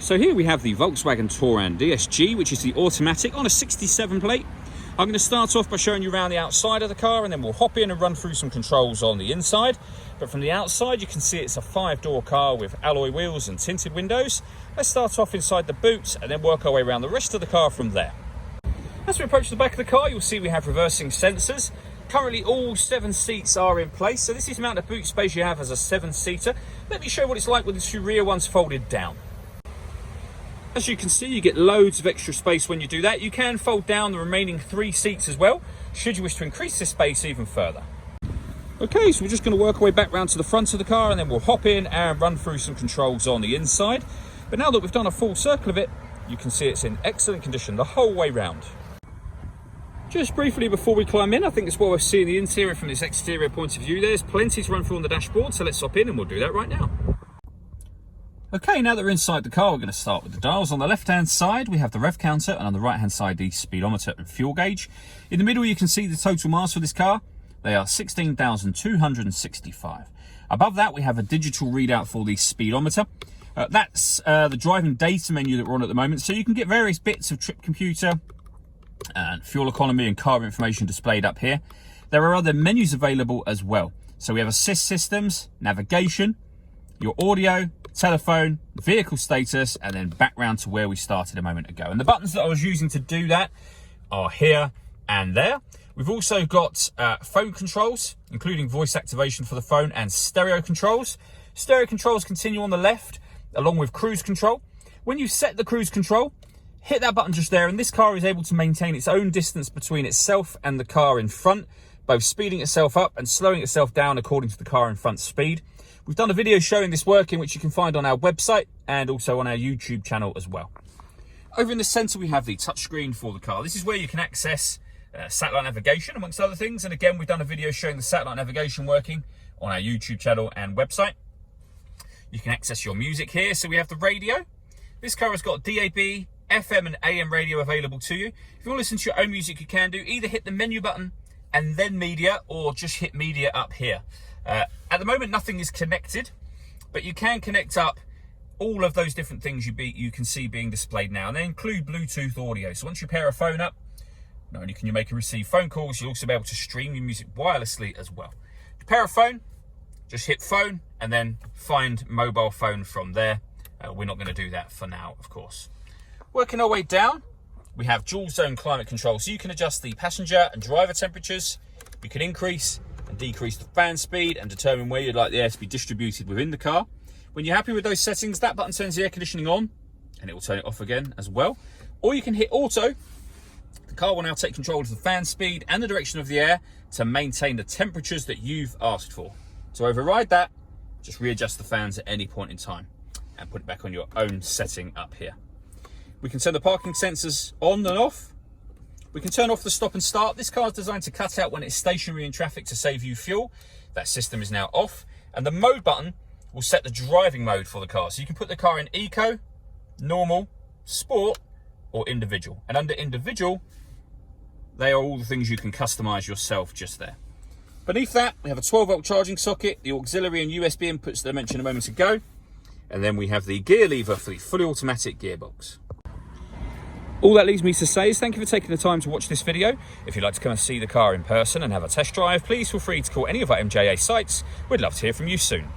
So here we have the Volkswagen Touran DSG, which is the automatic on a 67 plate. I'm going to start off by showing you around the outside of the car, and then we'll hop in and run through some controls on the inside. But from the outside, you can see it's a 5-door car with alloy wheels and tinted windows. Let's start off inside the boot and then work our way around the rest of the car from there. As we approach the back of the car, you'll see we have reversing sensors. Currently all 7 seats are in place, so this is the amount of boot space you have as a 7-seater. Let me show you what it's like with the 2 rear ones folded down. As you can see, you get loads of extra space when you do that. You can fold down the remaining 3 seats as well, should you wish to increase this space even further. Okay, so we're just going to work our way back round to the front of the car, and then we'll hop in and run through some controls on the inside. But now that we've done a full circle of it, you can see it's in excellent condition the whole way round. Just briefly before we climb in, I think it's what we're seeing the interior from this exterior point of view. There's plenty to run through on the dashboard, so let's hop in and we'll do that right now. Okay, now that we're inside the car, we're going to start with the dials. On the left-hand side, we have the rev counter, and on the right-hand side, the speedometer and fuel gauge. In the middle, you can see the total miles for this car. They are 16,265. Above that, we have a digital readout for the speedometer. That's the driving data menu that we're on at the moment, so you can get various bits of trip computer and fuel economy and car information displayed up here. There are other menus available as well. So we have assist systems, navigation, your audio, telephone, vehicle status, and then back round to where we started a moment ago. And the buttons that I was using to do that are here and there. We've also got phone controls, including voice activation for the phone, and stereo controls. Stereo controls continue on the left, along with cruise control. When you set the cruise control, hit that button just there, and this car is able to maintain its own distance between itself and the car in front, both speeding itself up and slowing itself down according to the car in front's speed. We've done a video showing this working, which you can find on our website and also on our YouTube channel as well. Over in the centre, we have the touchscreen for the car. This is where you can access satellite navigation, amongst other things. And again, we've done a video showing the satellite navigation working on our YouTube channel and website. You can access your music here. So we have the radio. This car has got DAB, FM and AM radio available to you. If you want to listen to your own music, you can do. Either hit the menu button and then media, or just hit media up here. At the moment, nothing is connected, but you can connect up all of those different things you can see being displayed now, and they include Bluetooth audio. So once you pair a phone up, not only can you make and receive phone calls, you'll also be able to stream your music wirelessly as well. To pair a phone, just hit phone and then find mobile phone from there. We're not going to do that for now, of course. Working our way down, we have dual zone climate control, so you can adjust the passenger and driver temperatures. You can increase and decrease the fan speed and determine where you'd like the air to be distributed within the car. When you're happy with those settings, that button turns the air conditioning on, and it will turn it off again as well. Or you can hit auto. The car will now take control of the fan speed and the direction of the air to maintain the temperatures that you've asked for. To override that, just readjust the fans at any point in time and put it back on your own setting up here. We can turn the parking sensors on and off. We can turn off the stop and start. This car is designed to cut out when it's stationary in traffic to save you fuel. That system is now off. And the mode button will set the driving mode for the car. So you can put the car in eco, normal, sport, or individual. And under individual, they are all the things you can customize yourself just there. Beneath that, we have a 12-volt charging socket, the auxiliary and USB inputs that I mentioned a moment ago. And then we have the gear lever for the fully automatic gearbox. All that leaves me to say is thank you for taking the time to watch this video. If you'd like to come and see the car in person and have a test drive, please feel free to call any of our MJA sites. We'd love to hear from you soon.